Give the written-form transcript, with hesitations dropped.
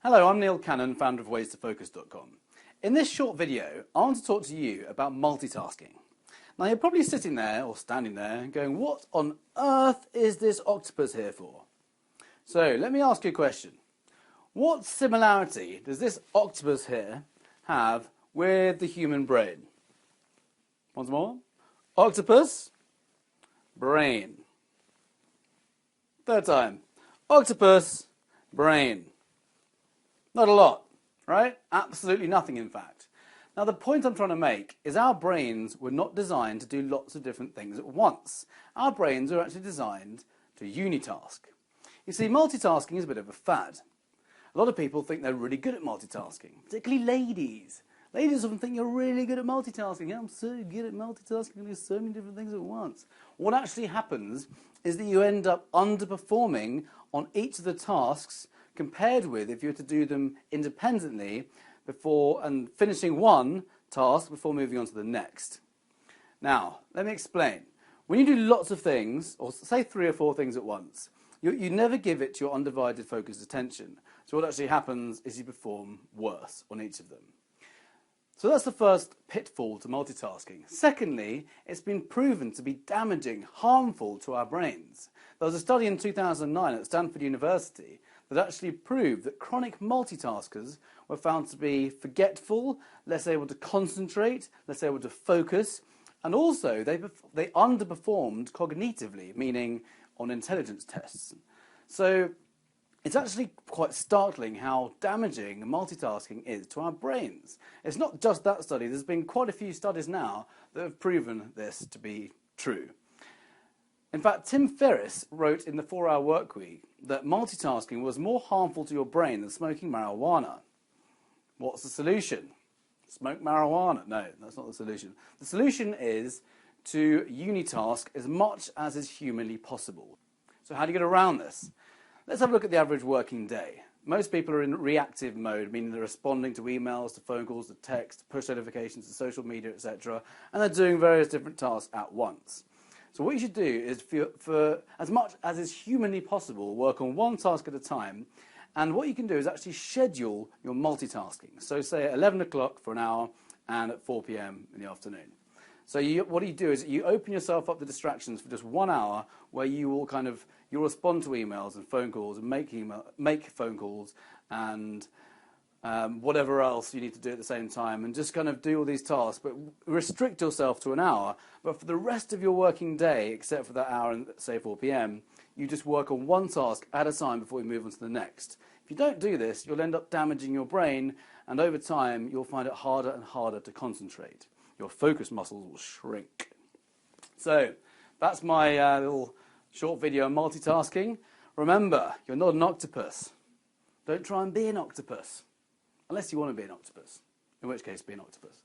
Hello, I'm Neil Cannon, founder of WaysToFocus.com. In this short video, I want to talk to you about multitasking. Now, you're probably sitting there or standing there going, what on earth is this octopus here for? So, let me ask you a question. What similarity does this octopus here have with the human brain? Once more. Octopus, brain. Third time. Octopus, brain. Not a lot, right? Absolutely nothing, in fact. Now, the point I'm trying to make is our brains were not designed to do lots of different things at once. Our brains are actually designed to unitask. You see, multitasking is a bit of a fad. A lot of people think they're really good at multitasking, particularly ladies. Ladies often think you're really good at multitasking. I'm so good at multitasking, I can do so many different things at once. What actually happens is that you end up underperforming on each of the tasks compared with if you were to do them independently before and finishing one task before moving on to the next. Now, let me explain. When you do lots of things, or say 3 or 4 things at once, you never give it your undivided focused attention. So what actually happens is you perform worse on each of them. So that's the first pitfall to multitasking. Secondly, it's been proven to be damaging, harmful to our brains. There was a study in 2009 at Stanford University that actually proved that chronic multitaskers were found to be forgetful, less able to concentrate, less able to focus, and also they underperformed cognitively, meaning on intelligence tests. So it's actually quite startling how damaging multitasking is to our brains. It's not just that study. There's been quite a few studies now that have proven this to be true. In fact, Tim Ferriss wrote in the 4-Hour Workweek that multitasking was more harmful to your brain than smoking marijuana. What's the solution? Smoke marijuana? No, that's not the solution. The solution is to unitask as much as is humanly possible. So how do you get around this? Let's have a look at the average working day. Most people are in reactive mode, meaning they're responding to emails, to phone calls, to text, to push notifications, to social media, etc. And they're doing various different tasks at once. So what you should do is, for as much as is humanly possible, work on one task at a time. And what you can do is actually schedule your multitasking. So say at 11 o'clock for an hour and at 4 p.m. in the afternoon. So what you do is you open yourself up to distractions for just 1 hour where you will you'll respond to emails and phone calls and make phone calls and whatever else you need to do at the same time, and just kind of do all these tasks, but restrict yourself to an hour. But for the rest of your working day, except for that hour and say 4 p.m, you just work on one task at a time before you move on to the next. If you don't do this, you'll end up damaging your brain, and over time you'll find it harder and harder to concentrate. Your focus muscles will shrink. So that's my little short video on multitasking. Remember, you're not an octopus. Don't try and be an octopus. Unless you want to be an octopus, in which case be an octopus.